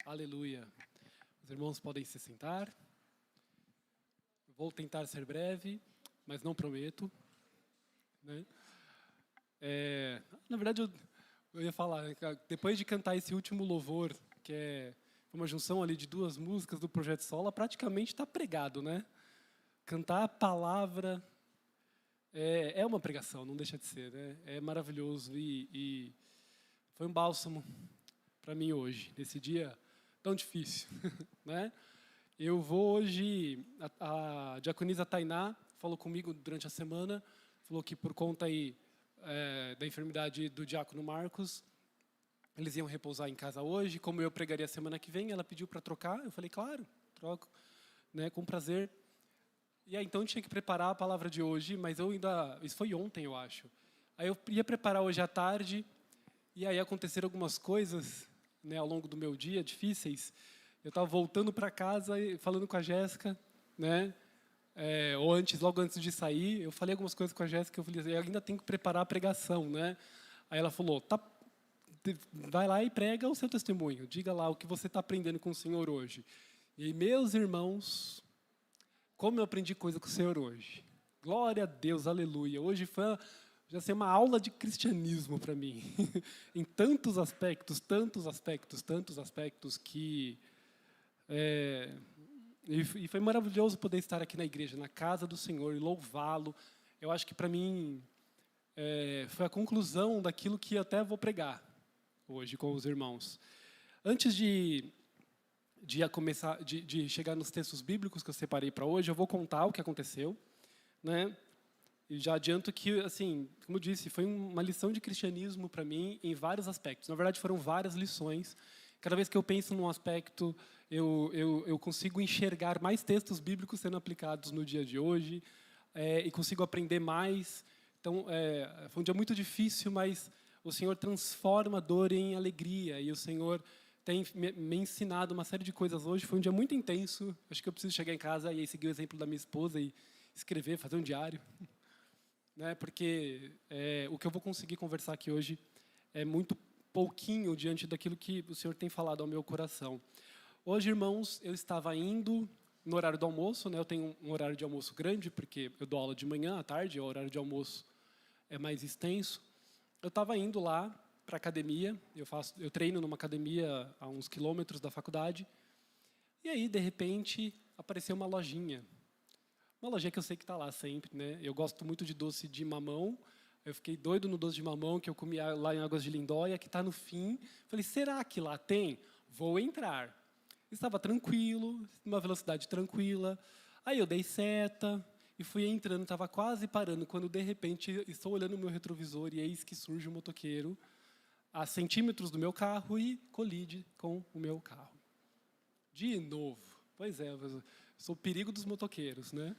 Aleluia. Os irmãos podem se sentar. Vou tentar ser breve, mas não prometo, né? Na verdade, eu ia falar, né, depois de cantar esse último louvor, que é uma junção ali de duas músicas do Projeto Sola, praticamente está pregado, né? Cantar a palavra é uma pregação, não deixa de ser, né? É maravilhoso e foi um bálsamo para mim hoje, nesse dia tão difícil, né? Eu vou hoje, a diaconisa Tainá falou comigo durante a semana, falou que por conta aí da enfermidade do diácono Marcos, eles iam repousar em casa hoje, como eu pregaria semana que vem, ela pediu para trocar, eu falei, claro, troco, né, com prazer. E aí, então, eu tinha que preparar a palavra de hoje, mas isso foi ontem, eu acho. Aí eu ia preparar hoje à tarde, e aí aconteceram algumas coisas, né, ao longo do meu dia, difíceis. Eu estava voltando para casa e falando com a Jéssica, né, ou logo antes de sair, eu falei algumas coisas com a Jéssica, eu falei, eu ainda tenho que preparar a pregação, né? Aí ela falou, vai lá e prega o seu testemunho, diga lá o que você está aprendendo com o Senhor hoje. E meus irmãos, como eu aprendi coisa com o Senhor hoje. Glória a Deus, aleluia. Hoje foi já ser uma aula de cristianismo para mim. Em tantos aspectos que... E foi maravilhoso poder estar aqui na igreja, na casa do Senhor, e louvá-lo. Eu acho que para mim foi a conclusão daquilo que eu até vou pregar hoje com os irmãos. Antes de chegar nos textos bíblicos que eu separei para hoje, eu vou contar o que aconteceu, né? E já adianto que, assim, como eu disse, foi uma lição de cristianismo para mim em vários aspectos. Na verdade, foram várias lições. Cada vez que eu penso num aspecto, eu consigo enxergar mais textos bíblicos sendo aplicados no dia de hoje e consigo aprender mais. Então, foi um dia muito difícil, mas o Senhor transforma a dor em alegria e o Senhor tem me ensinado uma série de coisas hoje. Foi um dia muito intenso. Acho que eu preciso chegar em casa e seguir o exemplo da minha esposa e escrever, fazer um diário. Né? Porque o que eu vou conseguir conversar aqui hoje é muito pouquinho diante daquilo que o Senhor tem falado ao meu coração. Hoje, irmãos, eu estava indo no horário do almoço, né? Eu tenho um horário de almoço grande, porque eu dou aula de manhã, à tarde, o horário de almoço é mais extenso. Eu estava indo lá para a academia, eu treino numa academia a uns quilômetros da faculdade, e aí, de repente, apareceu uma lojinha que eu sei que está lá sempre, né? Eu gosto muito de doce de mamão, eu fiquei doido no doce de mamão que eu comia lá em Águas de Lindóia, que está no fim. Falei, será que lá tem? Vou entrar. Estava tranquilo, numa velocidade tranquila. Aí eu dei seta e fui entrando, estava quase parando, quando de repente estou olhando o meu retrovisor e eis que surge um motoqueiro a centímetros do meu carro e colide com o meu carro. De novo. Pois é, eu sou o perigo dos motoqueiros, né?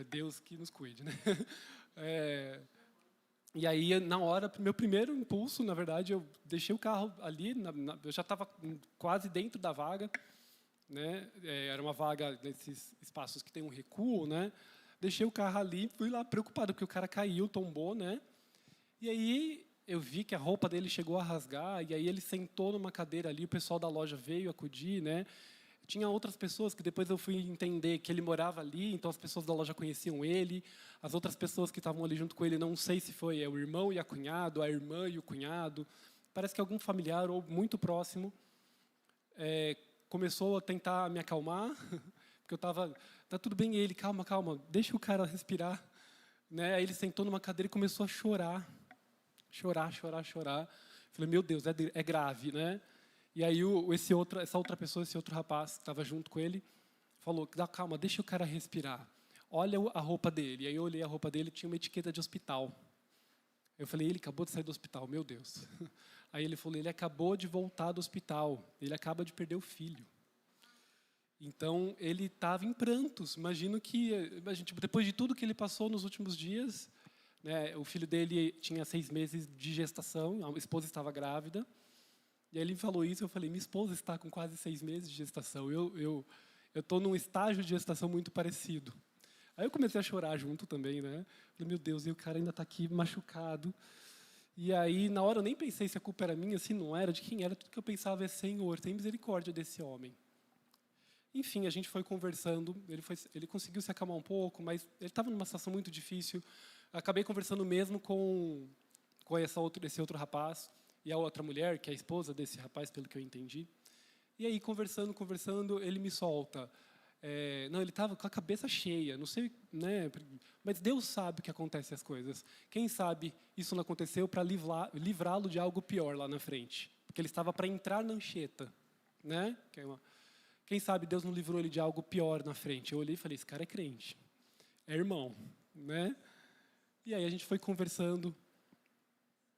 Deus que nos cuide, né? E aí, na hora, meu primeiro impulso, na verdade, eu deixei o carro ali, eu já estava quase dentro da vaga, né? Era uma vaga nesses espaços que tem um recuo, né? Deixei o carro ali, fui lá preocupado, porque o cara caiu, tombou, né? E aí eu vi que a roupa dele chegou a rasgar, e aí ele sentou numa cadeira ali, o pessoal da loja veio acudir, né? Tinha outras pessoas que depois eu fui entender que ele morava ali, então as pessoas da loja conheciam ele. As outras pessoas que estavam ali junto com ele, não sei se foi o irmão e a cunhado, a irmã e o cunhado. Parece que algum familiar ou muito próximo começou a tentar me acalmar, porque eu estava, tá tudo bem, ele, calma, calma, deixa o cara respirar. Né? Aí ele sentou numa cadeira e começou a chorar. Chorar. Falei, meu Deus, é grave, né? E aí essa outra pessoa, esse outro rapaz que estava junto com ele, falou, calma, deixa o cara respirar. Olha a roupa dele. E aí eu olhei a roupa dele, tinha uma etiqueta de hospital. Eu falei, ele acabou de sair do hospital, meu Deus. Aí ele falou, ele acabou de voltar do hospital, ele acaba de perder o filho. Então, ele estava em prantos. Imagino que, depois de tudo que ele passou nos últimos dias, né, o filho dele tinha 6 meses de gestação, a esposa estava grávida. E aí ele falou isso, eu falei, minha esposa está com quase 6 meses de gestação. Eu estou num estágio de gestação muito parecido. Aí eu comecei a chorar junto também, né? Falei, meu Deus, e o cara ainda está aqui machucado. E aí, na hora, eu nem pensei se a culpa era minha, se não era, de quem era. Tudo que eu pensava é: Senhor, tem misericórdia desse homem. Enfim, a gente foi conversando, ele conseguiu se acalmar um pouco, mas ele estava numa situação muito difícil. Acabei conversando mesmo com esse outro rapaz e a outra mulher, que é a esposa desse rapaz, pelo que eu entendi. E aí, conversando, ele me solta. Não, ele estava com a cabeça cheia, não sei, né? Mas Deus sabe o que acontece as coisas. Quem sabe isso não aconteceu para livrá-lo de algo pior lá na frente, porque ele estava para entrar na Anchieta, né? Quem sabe Deus não livrou ele de algo pior na frente. Eu olhei e falei: esse cara é crente, é irmão, né? E aí a gente foi conversando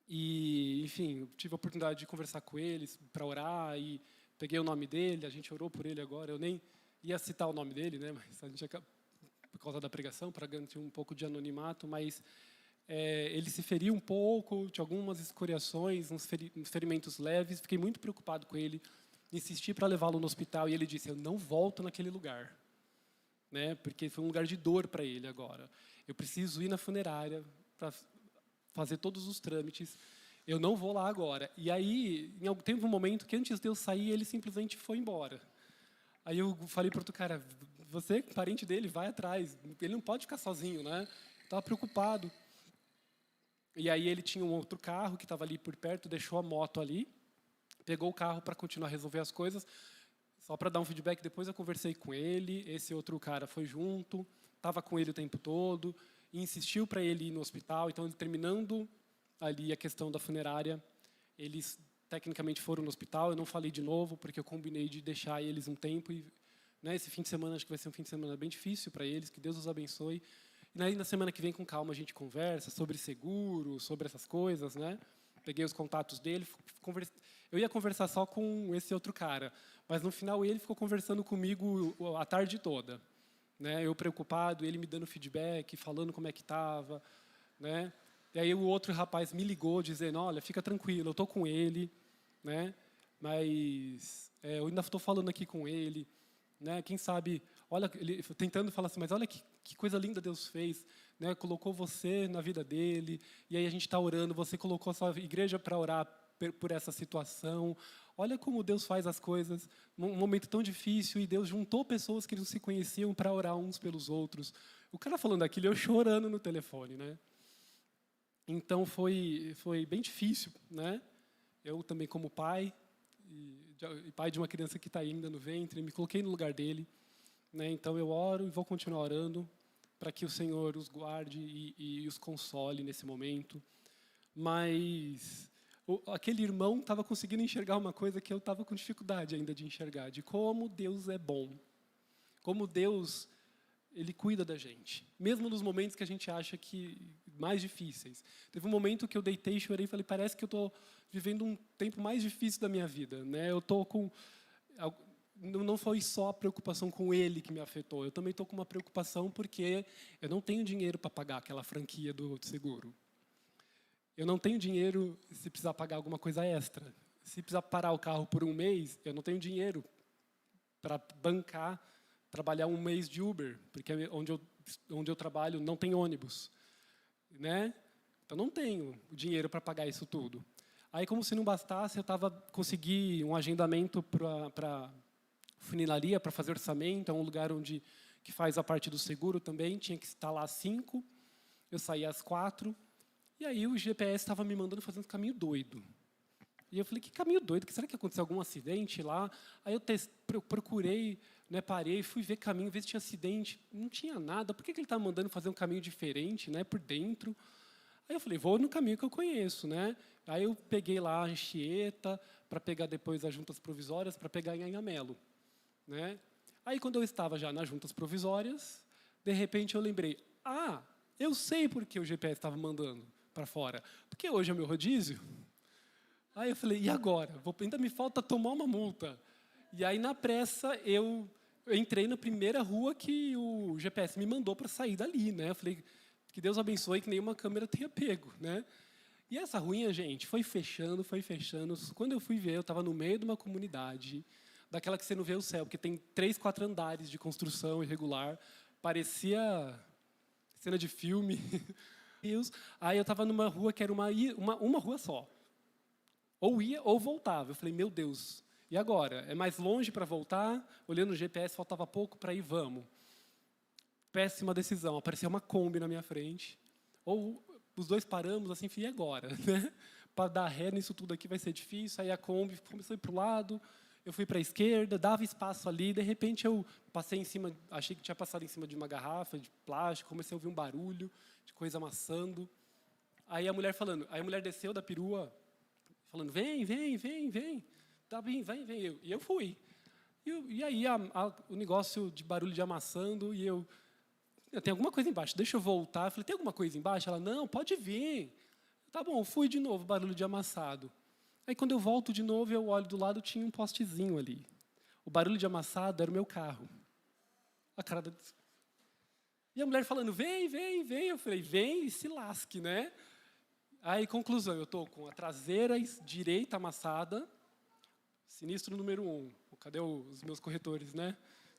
e, enfim, eu tive a oportunidade de conversar com eles para orar e peguei o nome dele, a gente orou por ele agora. Eu nem ia citar o nome dele, né? Mas a gente por causa da pregação, para garantir um pouco de anonimato, mas ele se feriu um pouco, tinha algumas escoriações, uns ferimentos leves. Fiquei muito preocupado com ele. Insisti para levá-lo no hospital e ele disse: eu não volto naquele lugar, né? Porque foi um lugar de dor para ele agora. Eu preciso ir na funerária para fazer todos os trâmites. Eu não vou lá agora. E aí, teve um momento que antes de eu sair, ele simplesmente foi embora. Aí eu falei para outro cara: você, parente dele, vai atrás. Ele não pode ficar sozinho, né? Estava preocupado. E aí ele tinha um outro carro que estava ali por perto, deixou a moto ali, pegou o carro para continuar a resolver as coisas. Só para dar um feedback, depois eu conversei com ele, esse outro cara foi junto, estava com ele o tempo todo, e insistiu para ele ir no hospital. Então, ele terminando ali a questão da funerária, eles tecnicamente foram no hospital. Eu não falei de novo, porque eu combinei de deixar eles um tempo. E, né, esse fim de semana, acho que vai ser um fim de semana bem difícil para eles, que Deus os abençoe. E aí, na semana que vem, com calma, a gente conversa sobre seguro, sobre essas coisas, né? Peguei os contatos dele, eu ia conversar só com esse outro cara, mas no final ele ficou conversando comigo a tarde toda, né? Eu preocupado, ele me dando feedback, falando como é que estava, né? E aí o outro rapaz me ligou dizendo: olha, fica tranquilo, eu estou com ele, né? Mas eu ainda estou falando aqui com ele, né? Quem sabe, olha, ele tentando falar assim: mas olha que coisa linda Deus fez, né? Colocou você na vida dele, e aí a gente está orando, você colocou a sua igreja para orar por essa situação. Olha como Deus faz as coisas num momento tão difícil, e Deus juntou pessoas que não se conheciam para orar uns pelos outros. O cara falando aquilo, eu chorando no telefone, né? Então foi bem difícil, né? Eu também, como pai e pai de uma criança que está ainda no ventre, me coloquei no lugar dele, né? Então eu oro e vou continuar orando para que o Senhor os guarde e os console nesse momento. Mas aquele irmão estava conseguindo enxergar uma coisa que eu estava com dificuldade ainda de enxergar, de como Deus é bom, como Deus, ele cuida da gente, mesmo nos momentos que a gente acha que mais difíceis. Teve um momento que eu deitei, chorei e falei: parece que eu estou vivendo um tempo mais difícil da minha vida, né? Eu estou com não foi só a preocupação com ele que me afetou, eu também estou com uma preocupação porque eu não tenho dinheiro para pagar aquela franquia do seguro. Eu não tenho dinheiro se precisar pagar alguma coisa extra. Se precisar parar o carro por um mês, eu não tenho dinheiro para bancar, trabalhar um mês de Uber, porque onde eu trabalho não tem ônibus, né? Então não tenho dinheiro para pagar isso tudo. Aí, como se não bastasse, eu consegui um agendamento para funilaria, para fazer orçamento. É um lugar que faz a parte do seguro também. Tinha que estar lá às 5, eu saí às 4. E aí o GPS estava me mandando fazer um caminho doido. E eu falei: que caminho doido? Será que aconteceu algum acidente lá? Aí eu procurei, né, parei, fui ver caminho, ver se tinha acidente. Não tinha nada. Por que ele está mandando fazer um caminho diferente, né, por dentro? Aí eu falei: vou no caminho que eu conheço, né? Aí eu peguei lá a Anchieta, para pegar depois as juntas provisórias, para pegar em Anhamelo, né? Aí, quando eu estava já nas juntas provisórias, de repente eu lembrei: eu sei por que o GPS estava mandando para fora. Porque hoje é meu rodízio. Aí eu falei: e agora? Ainda me falta tomar uma multa. E aí, na pressa, eu entrei na primeira rua que o GPS me mandou para sair dali, né? Eu falei: que Deus abençoe, que nenhuma câmera tenha pego, né? E essa ruinha, gente, foi fechando, foi fechando. Quando eu fui ver, eu estava no meio de uma comunidade, daquela que você não vê o céu, porque tem 3, 4 andares de construção irregular. Parecia cena de filme. Aí eu estava numa rua que era uma rua só. Ou ia ou voltava. Eu falei, meu Deus, e agora? É mais longe para voltar? Olhando no GPS, faltava pouco para ir, vamos. Péssima decisão. Apareceu uma Kombi na minha frente. Ou os dois paramos, assim, e agora? Né? Para dar ré nisso tudo aqui vai ser difícil. Aí a Kombi começou a ir para o lado, eu fui para a esquerda, dava espaço ali. De repente, eu passei em cima, achei que tinha passado em cima de uma garrafa de plástico, comecei a ouvir um barulho de coisa amassando. Aí a mulher desceu da perua, falando, vem, vem, vem, vem. Tá bem, vem, vem. E eu fui. E aí o negócio de barulho de amassando, e eu tem alguma coisa embaixo, deixa eu voltar. Eu falei, tem alguma coisa embaixo? Ela, não, pode vir. Tá bom, fui de novo, barulho de amassado. Aí quando eu volto de novo, eu olho do lado, tinha um postezinho ali. O barulho de amassado era o meu carro. A cara da... E a mulher falando, vem, vem, vem. Eu falei, vem e se lasque, né? Aí, conclusão, eu estou com a traseira direita amassada, sinistro número 1. Cadê os meus corretores, né?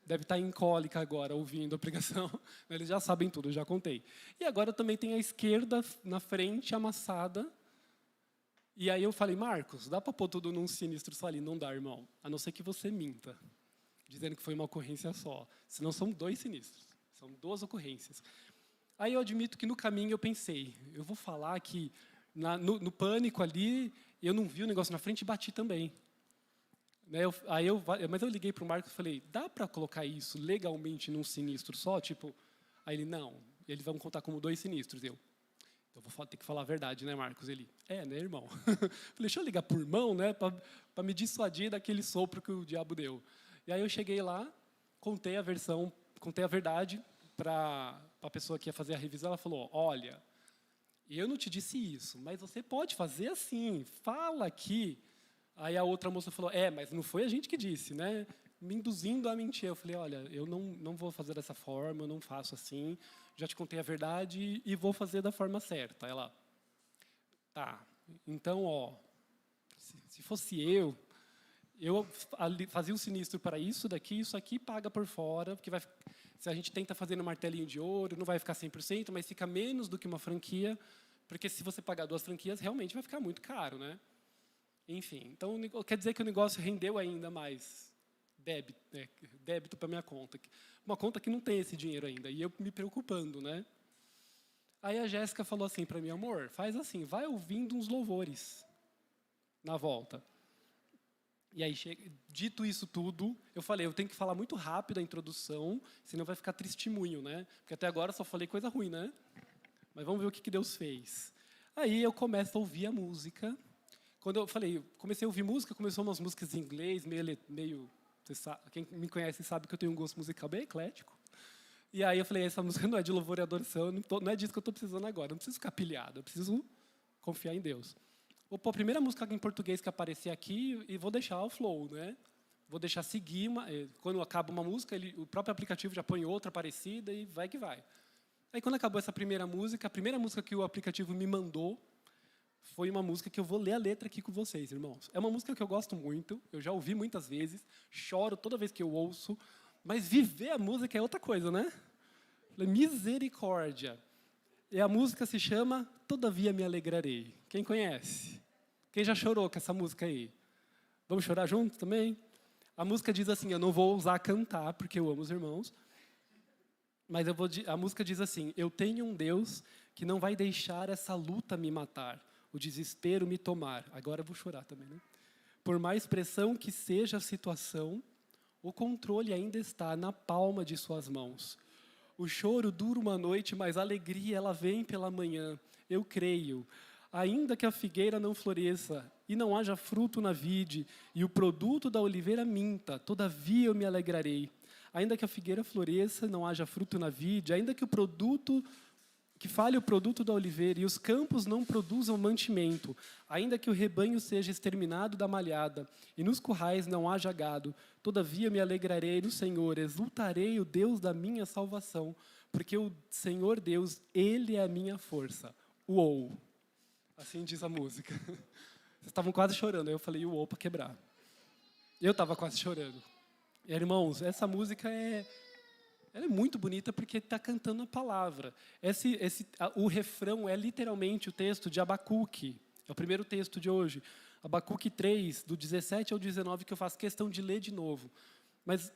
Deve estar em cólica agora, ouvindo a pregação. Eles já sabem tudo, eu já contei. E agora também tem a esquerda na frente, amassada. E aí eu falei, Marcos, dá para pôr tudo num sinistro só ali? Não dá, irmão. A não ser que você minta, dizendo que foi uma ocorrência só. Senão são 2 sinistros. São 2 ocorrências. Aí eu admito que no caminho eu pensei, eu vou falar que no pânico ali, eu não vi o negócio na frente e bati também. Né, mas eu liguei para o Marcos e falei, dá para colocar isso legalmente num sinistro só? Tipo, aí ele, não, eles vão contar como 2 sinistros. Eu vou ter que falar a verdade, né, Marcos? Ele, né, irmão? Falei, deixa eu ligar por mão, né, para me dissuadir daquele sopro que o diabo deu. E aí eu cheguei lá, contei a verdade para a pessoa que ia fazer a revisão. Ela falou, olha, eu não te disse isso, mas você pode fazer assim, fala aqui. Aí a outra moça falou, mas não foi a gente que disse, né? Me induzindo a mentir. Eu falei, olha, eu não vou fazer dessa forma, eu não faço assim, já te contei a verdade e vou fazer da forma certa. Ela, tá, então, se fosse eu fazia o sinistro para isso aqui paga por fora, porque se a gente tenta fazer no martelinho de ouro, não vai ficar 100%, mas fica menos do que uma franquia, porque se você pagar 2 franquias, realmente vai ficar muito caro, né? Enfim, então quer dizer que o negócio rendeu ainda mais débito para minha conta. Uma conta que não tem esse dinheiro ainda, e eu me preocupando, né? Aí a Jéssica falou assim para mim, amor, faz assim, vai ouvindo uns louvores na volta. E aí, dito isso tudo, eu falei, eu tenho que falar muito rápido a introdução, senão vai ficar testemunho, né? Porque até agora só falei coisa ruim, né? Mas vamos ver o que Deus fez. Aí eu começo a ouvir a música. Quando comecei a ouvir música, começou umas músicas em inglês, meio quem me conhece sabe que eu tenho um gosto musical bem eclético. E aí eu falei, essa música não é de louvor e adoração, não é disso que eu estou precisando agora, não preciso ficar pilhado, eu preciso confiar em Deus. Vou pôr a primeira música em português que aparecer aqui e vou deixar o flow, né? Vou deixar seguir, quando acaba uma música, o próprio aplicativo já põe outra parecida e vai que vai. Aí quando acabou essa primeira música, a primeira música que o aplicativo me mandou foi uma música que eu vou ler a letra aqui com vocês, irmãos. É uma música que eu gosto muito, eu já ouvi muitas vezes, choro toda vez que eu ouço, mas viver a música é outra coisa, né? Misericórdia. E a música se chama Todavia Me Alegrarei. Quem conhece? Quem já chorou com essa música aí? Vamos chorar juntos também? A música diz assim, eu não vou ousar cantar, porque eu amo os irmãos, mas a música diz assim, eu tenho um Deus que não vai deixar essa luta me matar, o desespero me tomar. Agora eu vou chorar também, né? Por mais pressão que seja a situação, o controle ainda está na palma de suas mãos. O choro dura uma noite, mas a alegria ela vem pela manhã. Eu creio. Ainda que a figueira não floresça e não haja fruto na vide e o produto da oliveira minta, todavia eu me alegrarei. Ainda que a figueira floresça, não haja fruto na vide, ainda que falhe o produto da oliveira e os campos não produzam mantimento, ainda que o rebanho seja exterminado da malhada e nos currais não haja gado, todavia me alegrarei no Senhor, exultarei o Deus da minha salvação, porque o Senhor Deus, Ele é a minha força. Uou! Assim diz a música. Vocês estavam quase chorando, aí eu falei uou para quebrar. Eu estava quase chorando. E, irmãos, essa música Ela é muito bonita porque está cantando a palavra. O refrão é literalmente o texto de Abacuque. É o primeiro texto de hoje. Abacuque 3, do 17 ao 19, que eu faço questão de ler de novo. Mas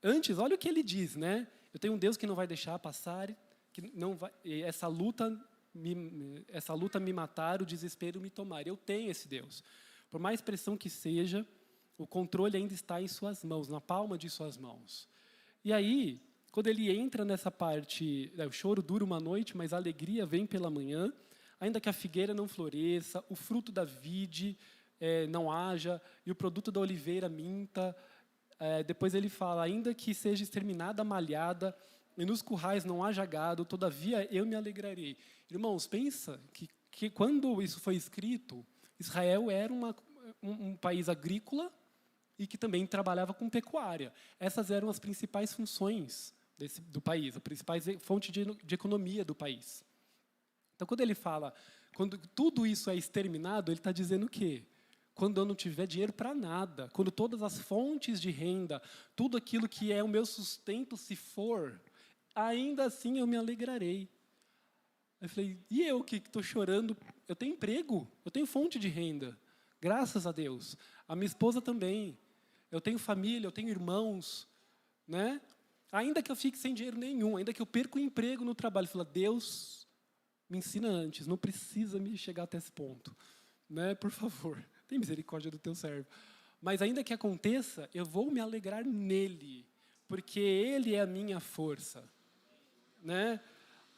antes, olha o que ele diz, né? Eu tenho um Deus que não vai deixar passar, que não vai, essa luta me matar, o desespero me tomar. Eu tenho esse Deus. Por mais pressão que seja, o controle ainda está em suas mãos, na palma de suas mãos. E aí, quando ele entra nessa parte, o choro dura uma noite, mas a alegria vem pela manhã, ainda que a figueira não floresça, o fruto da vide não haja, e o produto da oliveira minta. Depois ele fala, ainda que seja exterminada a malhada, e nos currais não haja gado, todavia eu me alegrarei. Irmãos, pensa que quando isso foi escrito, Israel era um país agrícola e que também trabalhava com pecuária. Essas eram as principais funções do país, a principal fonte de economia do país. Então, quando ele fala, quando tudo isso é exterminado, ele está dizendo o quê? Quando eu não tiver dinheiro para nada, quando todas as fontes de renda, tudo aquilo que é o meu sustento se for, ainda assim eu me alegrarei. Eu falei, e eu que estou chorando? Eu tenho emprego, eu tenho fonte de renda, graças a Deus. A minha esposa também. Eu tenho família, eu tenho irmãos, né? Ainda que eu fique sem dinheiro nenhum, ainda que eu perca o emprego no trabalho, fala, Deus, me ensina antes, não precisa me chegar até esse ponto, né? Por favor, tem misericórdia do teu servo. Mas ainda que aconteça, eu vou me alegrar nele, porque ele é a minha força, né?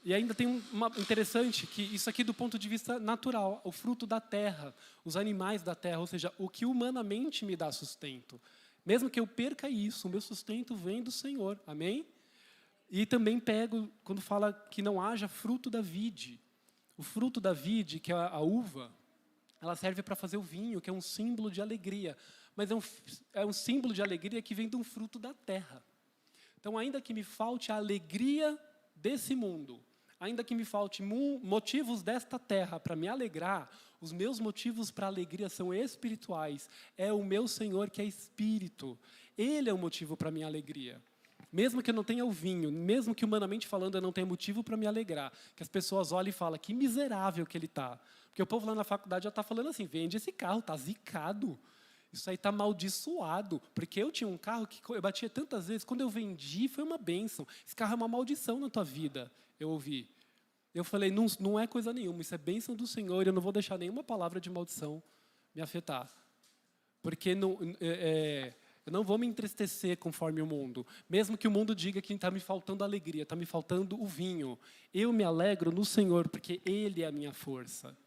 E ainda tem uma interessante, que isso aqui do ponto de vista natural, o fruto da terra, os animais da terra, ou seja, o que humanamente me dá sustento. Mesmo que eu perca isso, o meu sustento vem do Senhor, amém? E também pego, quando fala que não haja fruto da vide. O fruto da vide, que é a uva, ela serve para fazer o vinho, que é um símbolo de alegria. Mas é um símbolo de alegria que vem de um fruto da terra. Então, ainda que me falte a alegria desse mundo, ainda que me falte motivos desta terra para me alegrar, os meus motivos para alegria são espirituais. É o meu Senhor que é Espírito. Ele é o motivo para minha alegria. Mesmo que eu não tenha o vinho, mesmo que humanamente falando eu não tenha motivo para me alegrar, que as pessoas olhem e falam, que miserável que ele está. Porque o povo lá na faculdade já está falando assim, vende esse carro, está zicado. Isso aí está amaldiçoado. Porque eu tinha um carro que eu batia tantas vezes, quando eu vendi foi uma bênção. Esse carro é uma maldição na tua vida, eu ouvi. Eu falei, não é coisa nenhuma, isso é bênção do Senhor, eu não vou deixar nenhuma palavra de maldição me afetar. Porque eu não vou me entristecer conforme o mundo. Mesmo que o mundo diga que está me faltando alegria, está me faltando o vinho. Eu me alegro no Senhor, porque Ele é a minha força.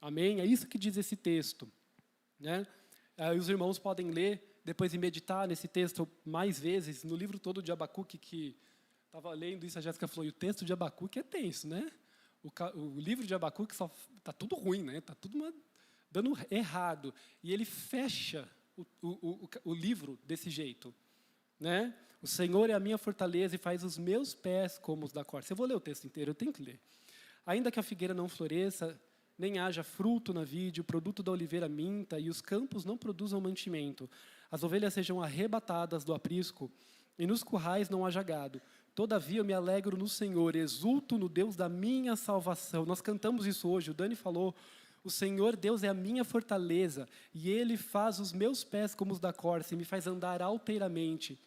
Amém? É isso que diz esse texto, né? Os irmãos podem ler, depois e meditar nesse texto mais vezes, no livro todo de Abacuque, que estava lendo isso, a Jéssica falou, e o texto de Abacuque é tenso, né? O livro de Abacuque está tudo ruim, né? Está tudo dando errado. E ele fecha o livro desse jeito, né? O Senhor é a minha fortaleza e faz os meus pés como os da corça. Eu vou ler o texto inteiro, eu tenho que ler. Ainda que a figueira não floresça, nem haja fruto na vide, o produto da oliveira minta, e os campos não produzam mantimento. As ovelhas sejam arrebatadas do aprisco, e nos currais não haja gado. Todavia eu me alegro no Senhor, exulto no Deus da minha salvação. Nós cantamos isso hoje, o Dani falou, o Senhor Deus é a minha fortaleza, e Ele faz os meus pés como os da corça, e me faz andar alteiramente.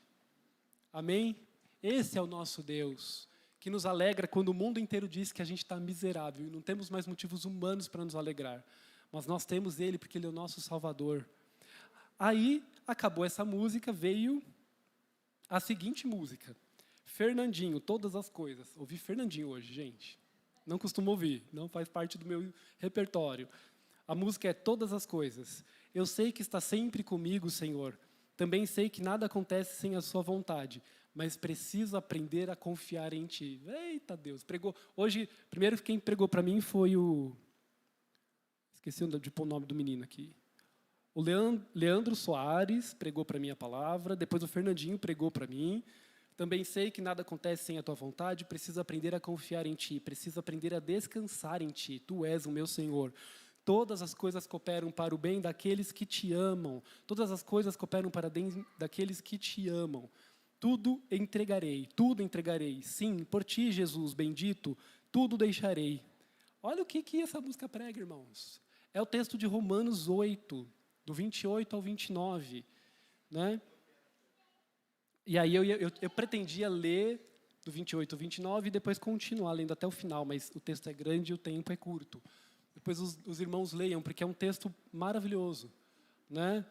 Amém? Esse é o nosso Deus, que nos alegra quando o mundo inteiro diz que a gente está miserável, e não temos mais motivos humanos para nos alegrar. Mas nós temos Ele, porque Ele é o nosso Salvador. Aí, acabou essa música, veio a seguinte música. Fernandinho, Todas as Coisas. Ouvi Fernandinho hoje, gente. Não costumo ouvir, não faz parte do meu repertório. A música é Todas as Coisas. Eu sei que está sempre comigo, Senhor. Também sei que nada acontece sem a sua vontade, mas preciso aprender a confiar em Ti. Eita Deus, pregou. Hoje, primeiro quem pregou para mim foi o... Esqueci de pôr o nome do menino aqui. O Leandro Soares pregou para mim a palavra, depois o Fernandinho pregou para mim. Também sei que nada acontece sem a tua vontade, preciso aprender a confiar em Ti, preciso aprender a descansar em Ti, Tu és o meu Senhor. Todas as coisas cooperam para o bem daqueles que Te amam, todas as coisas cooperam para o bem daqueles que Te amam. tudo entregarei. Sim, por ti, Jesus bendito, tudo deixarei. Olha o que essa música prega, irmãos. É o texto de Romanos 8, do 28 ao 29, né? E aí eu pretendia ler do 28 ao 29 e depois continuar lendo até o final, mas o texto é grande e o tempo é curto. Depois os irmãos leiam, porque é um texto maravilhoso, né?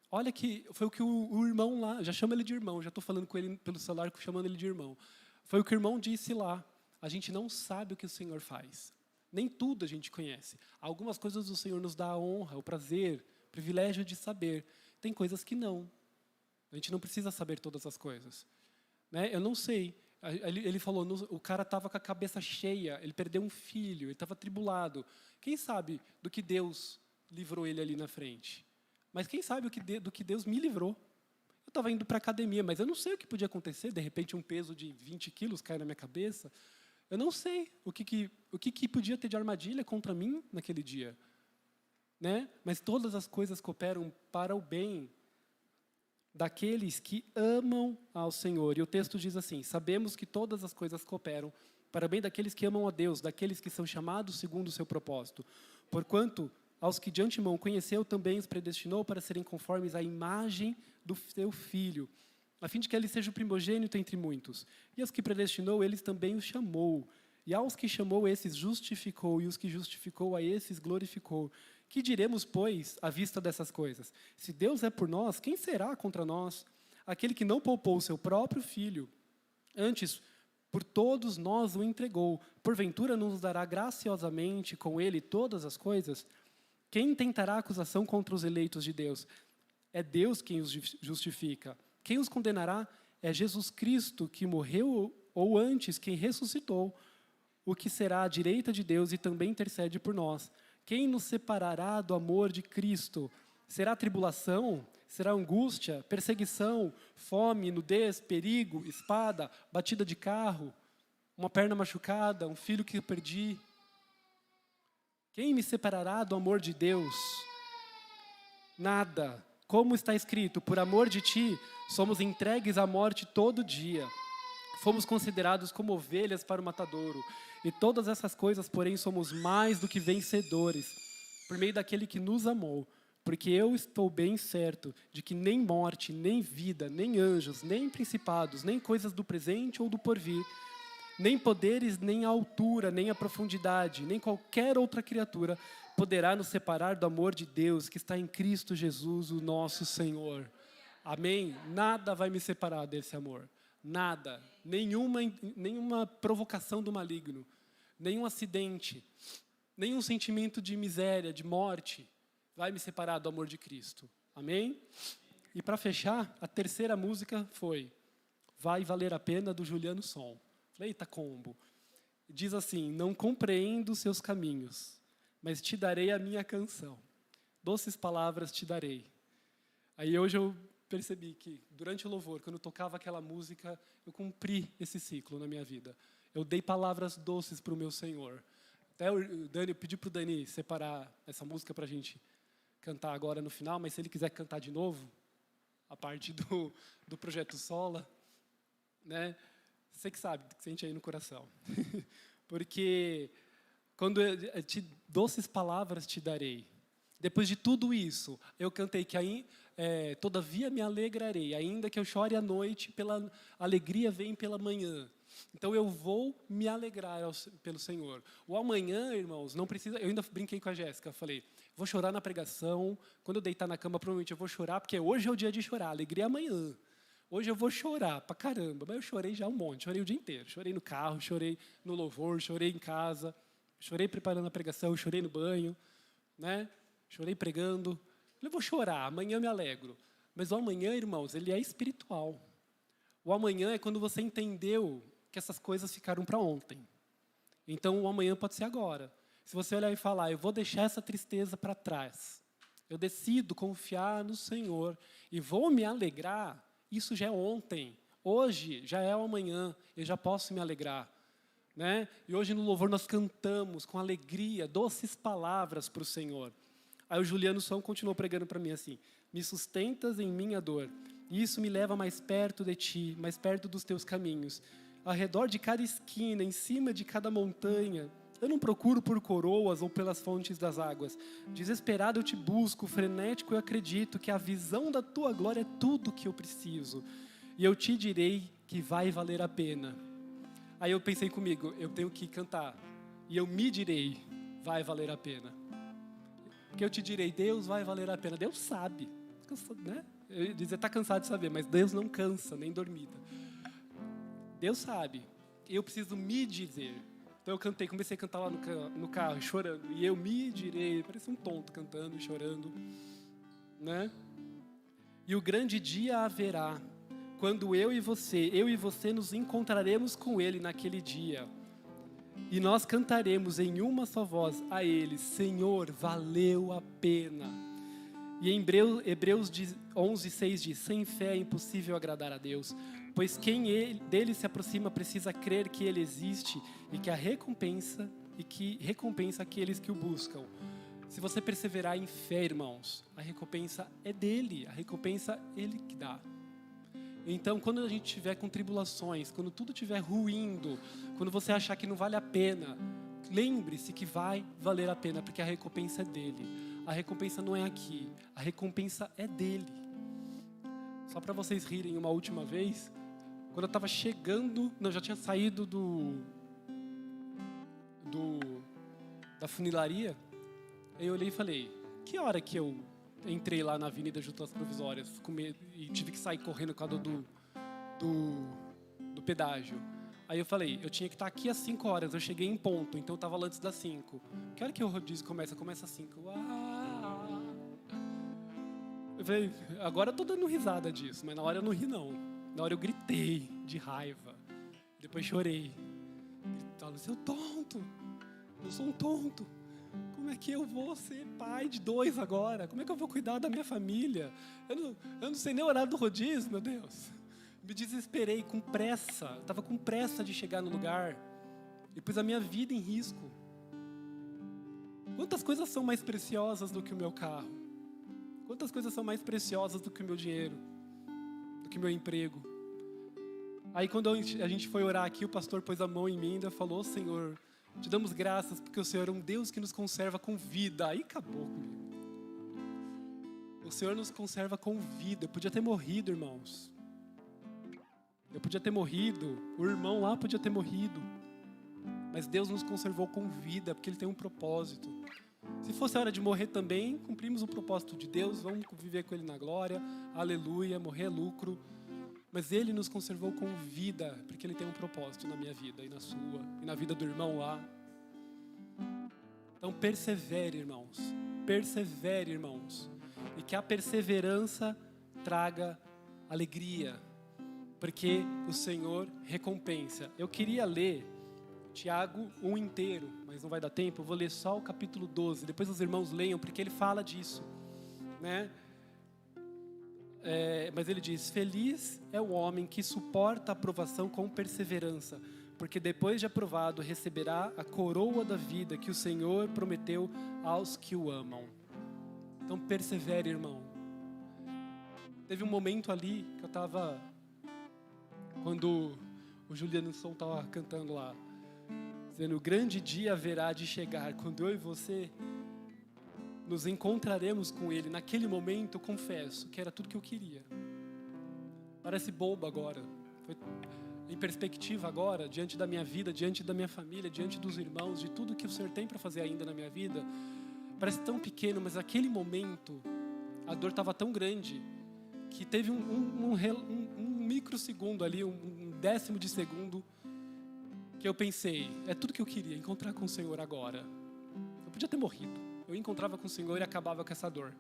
Olha que foi o que o irmão lá, já chama ele de irmão, já estou falando com ele pelo celular, chamando ele de irmão. Foi o que o irmão disse lá. A gente não sabe o que o Senhor faz. Nem tudo a gente conhece. Algumas coisas o Senhor nos dá a honra, o prazer, o privilégio de saber. Tem coisas que não. A gente não precisa saber todas as coisas, né? Eu não sei. Ele falou, o cara estava com a cabeça cheia, ele perdeu um filho, ele estava atribulado. Quem sabe do que Deus livrou ele ali na frente? Mas quem sabe do que Deus me livrou? Eu estava indo para a academia, mas eu não sei o que podia acontecer. De repente, um peso de 20 quilos cai na minha cabeça. Eu não sei o que podia ter de armadilha contra mim naquele dia, né? Mas todas as coisas cooperam para o bem daqueles que amam ao Senhor. E o texto diz assim, sabemos que todas as coisas cooperam para o bem daqueles que amam a Deus, daqueles que são chamados segundo o seu propósito. Porquanto, aos que de antemão conheceu, também os predestinou para serem conformes à imagem do seu Filho, a fim de que ele seja o primogênito entre muitos. E aos que predestinou, eles também os chamou. E aos que chamou, esses justificou, e os que justificou, a esses glorificou. Que diremos, pois, à vista dessas coisas? Se Deus é por nós, quem será contra nós? Aquele que não poupou o seu próprio Filho, antes, por todos nós o entregou, porventura nos dará graciosamente com ele todas as coisas? Quem tentará acusação contra os eleitos de Deus? É Deus quem os justifica. Quem os condenará é Jesus Cristo, que morreu, ou antes, quem ressuscitou, o que será à direita de Deus e também intercede por nós. Quem nos separará do amor de Cristo? Será tribulação? Será angústia? Perseguição? Fome? Nudez? Perigo? Espada? Batida de carro? Uma perna machucada? Um filho que perdi? Quem me separará do amor de Deus? Nada. Como está escrito, por amor de ti, somos entregues à morte todo dia. Fomos considerados como ovelhas para o matadouro. E todas essas coisas, porém, somos mais do que vencedores, por meio daquele que nos amou. Porque eu estou bem certo de que nem morte, nem vida, nem anjos, nem principados, nem coisas do presente ou do porvir, nem poderes, nem a altura, nem a profundidade, nem qualquer outra criatura poderá nos separar do amor de Deus que está em Cristo Jesus, o nosso Senhor. Amém? Nada vai me separar desse amor. Nada. Nenhuma provocação do maligno. Nenhum acidente. Nenhum sentimento de miséria, de morte vai me separar do amor de Cristo. Amém? E para fechar, a terceira música foi Vai Valer a Pena, do Juliano Som. Eita combo. Diz assim, não compreendo os seus caminhos, mas te darei a minha canção. Doces palavras te darei. Aí hoje eu percebi que, durante o louvor, quando eu tocava aquela música, eu cumpri esse ciclo na minha vida. Eu dei palavras doces para o meu Senhor. Até eu pedi para o Dani separar essa música para a gente cantar agora no final, mas se ele quiser cantar de novo, a parte do Projeto Sola, né? Você que sabe, que sente aí no coração. Porque quando doces palavras te darei. Depois de tudo isso, eu cantei que todavia me alegrarei, ainda que eu chore à noite, pela alegria vem pela manhã. Então eu vou me alegrar pelo Senhor. O amanhã, irmãos, não precisa. Eu ainda brinquei com a Jéssica, falei, vou chorar na pregação. Quando eu deitar na cama, provavelmente eu vou chorar, porque hoje é o dia de chorar, alegria é amanhã. Hoje eu vou chorar pra caramba, mas eu chorei já um monte, chorei o dia inteiro. Chorei no carro, chorei no louvor, chorei em casa, chorei preparando a pregação, chorei no banho, né? Chorei pregando. Eu vou chorar, amanhã eu me alegro. Mas o amanhã, irmãos, ele é espiritual. O amanhã é quando você entendeu que essas coisas ficaram para ontem. Então o amanhã pode ser agora. Se você olhar e falar, eu vou deixar essa tristeza para trás. Eu decido confiar no Senhor e vou me alegrar. Isso já é ontem. Hoje já é o amanhã. Eu já posso me alegrar. Né? E hoje no louvor nós cantamos com alegria, doces palavras para o Senhor. Aí o Juliano Som continuou pregando para mim assim, me sustentas em minha dor, E isso me leva mais perto de ti, mais perto dos teus caminhos. Ao redor de cada esquina, em cima de cada montanha, eu não procuro por coroas ou pelas fontes das águas. Desesperado eu te busco, frenético eu acredito que a visão da tua glória é tudo que eu preciso. E eu te direi que vai valer a pena. Aí eu pensei comigo, eu tenho que cantar. E eu me direi, vai valer a pena. Porque eu te direi, Deus vai valer a pena. Deus sabe, né? Eu ia dizer, está cansado de saber, mas Deus não cansa, nem dormida. Deus sabe. Eu preciso me dizer. Então eu cantei, comecei a cantar lá no carro, chorando. E eu me direi, parecia um tonto cantando e chorando, né? E o grande dia haverá, quando eu e você nos encontraremos com Ele naquele dia. E nós cantaremos em uma só voz a Ele, Senhor, valeu a pena. E em Hebreus 11:6 diz, sem fé é impossível agradar a Deus, pois quem dele se aproxima precisa crer que Ele existe e que recompensa aqueles que o buscam. Se você perseverar em fé, irmãos, a recompensa é dele, a recompensa Ele que dá. Então, quando a gente estiver com tribulações, quando tudo estiver ruindo, quando você achar que não vale a pena, lembre-se que vai valer a pena, porque a recompensa é dele. A recompensa não é aqui, a recompensa é dele. Só para vocês rirem uma última vez, quando eu estava chegando, já tinha saído da funilaria, aí eu olhei e falei, que hora que eu entrei lá na Avenida Juntas Provisórias e tive que sair correndo por causa do pedágio? Aí eu falei, eu tinha que estar aqui às 5 horas, eu cheguei em ponto, então eu estava antes das 5. Que hora que o rodízio começa? Começa às 5. Eu falei, agora eu tô dando risada disso, mas na hora eu não ri não. Na hora eu gritei de raiva, depois chorei. Gritando, seu tonto, eu sou um tonto. Como é que eu vou ser pai de 2 agora? Como é que eu vou cuidar da minha família? Eu não sei nem o horário do rodízio, meu Deus. Me desesperei com pressa. Estava com pressa de chegar no lugar. E pus a minha vida em risco. Quantas coisas são mais preciosas do que o meu carro? Quantas coisas são mais preciosas do que o meu dinheiro? Do que o meu emprego? Aí quando a gente foi orar aqui, o pastor pôs a mão em mim e ainda falou, Senhor, te damos graças porque o Senhor é um Deus que nos conserva com vida. Aí acabou comigo. O Senhor nos conserva com vida. Eu podia ter morrido, irmãos. Eu podia ter morrido. O irmão lá podia ter morrido. Mas Deus nos conservou com vida, porque Ele tem um propósito. Se fosse a hora de morrer também, cumprimos o propósito de Deus, vamos viver com Ele na glória. Aleluia, morrer é lucro. Mas Ele nos conservou com vida, porque Ele tem um propósito na minha vida e na sua, e na vida do irmão lá. Então persevere, irmãos. Persevere, irmãos. E que a perseverança traga alegria, porque o Senhor recompensa. Eu queria ler Tiago 1 inteiro, mas não vai dar tempo. Eu vou ler só o capítulo 12. Depois os irmãos leiam, porque ele fala disso, né? Mas ele diz, feliz é o homem que suporta a provação com perseverança, porque depois de aprovado receberá a coroa da vida que o Senhor prometeu aos que o amam. Então persevere, irmão. Teve um momento ali que eu estava, quando o Juliano Som estava cantando lá, dizendo, o grande dia haverá de chegar, quando eu e você nos encontraremos com Ele. Naquele momento, eu confesso que era tudo que eu queria. Parece bobo agora. Em perspectiva agora, diante da minha vida, diante da minha família, diante dos irmãos, de tudo que o Senhor tem para fazer ainda na minha vida, parece tão pequeno, mas naquele momento, a dor estava tão grande, que teve um microsegundo ali, um décimo de segundo, que eu pensei, é tudo que eu queria, encontrar com o Senhor agora. Eu podia ter morrido. Eu encontrava com o Senhor e acabava com essa dor.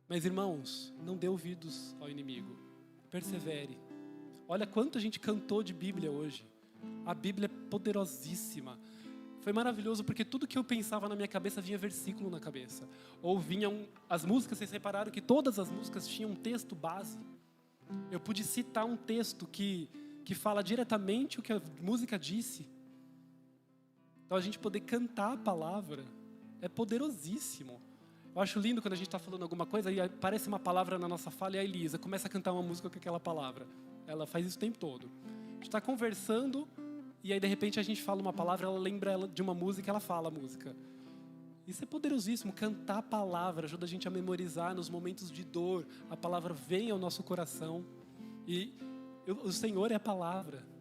Mas, irmãos, não dê ouvidos ao inimigo. Persevere. Olha quanto a gente cantou de Bíblia hoje. A Bíblia é poderosíssima. Foi maravilhoso porque tudo que eu pensava na minha cabeça vinha versículo na cabeça. Ou vinham as músicas, vocês repararam que todas as músicas tinham um texto base. Eu pude citar um texto que fala diretamente o que a música disse. Então a gente poder cantar a palavra é poderosíssimo. Eu acho lindo quando a gente está falando alguma coisa e aparece uma palavra na nossa fala e a Elisa começa a cantar uma música com aquela palavra. Ela faz isso o tempo todo. A gente está conversando e aí de repente a gente fala uma palavra, ela lembra de uma música e ela fala a música. Isso é poderosíssimo. Cantar a palavra ajuda a gente a memorizar nos momentos de dor. A palavra vem ao nosso coração e o Senhor é a palavra.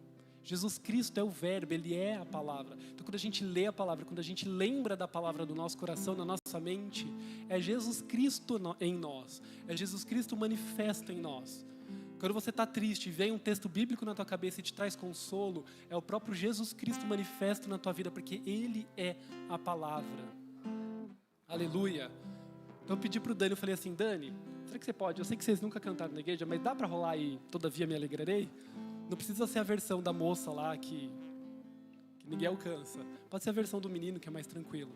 Jesus Cristo é o verbo, Ele é a palavra. Então quando a gente lê a palavra, quando a gente lembra da palavra do nosso coração, na nossa mente, é Jesus Cristo em nós. É Jesus Cristo manifesto em nós. Quando você está triste e vem um texto bíblico na tua cabeça e te traz consolo, é o próprio Jesus Cristo manifesto na tua vida, porque Ele é a palavra. Aleluia. Então eu pedi para o Dani, eu falei assim, Dani, será que você pode? Eu sei que vocês nunca cantaram na igreja, mas dá para rolar aí, Todavia Me Alegrarei? Não precisa ser a versão da moça lá que ninguém alcança. Pode ser a versão do menino que é mais tranquilo.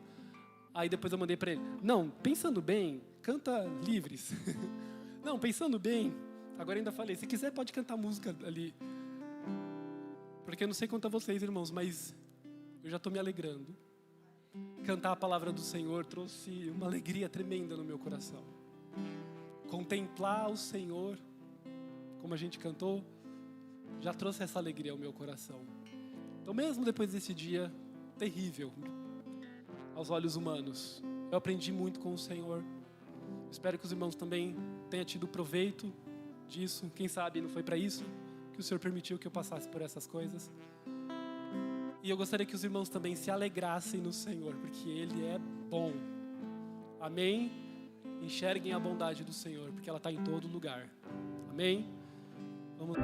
Aí depois eu mandei para ele. Não, pensando bem, canta Livres. Não, pensando bem. Agora ainda falei, se quiser pode cantar música ali. Porque eu não sei quanto a vocês, irmãos, mas eu já estou me alegrando. Cantar a palavra do Senhor trouxe uma alegria tremenda no meu coração. Contemplar o Senhor, como a gente cantou, já trouxe essa alegria ao meu coração. Então mesmo depois desse dia terrível, aos olhos humanos, eu aprendi muito com o Senhor. Espero que os irmãos também tenham tido proveito disso. Quem sabe não foi para isso que o Senhor permitiu que eu passasse por essas coisas. E eu gostaria que os irmãos também se alegrassem no Senhor, porque Ele é bom. Amém? Enxerguem a bondade do Senhor, porque ela está em todo lugar. Amém? Vamos...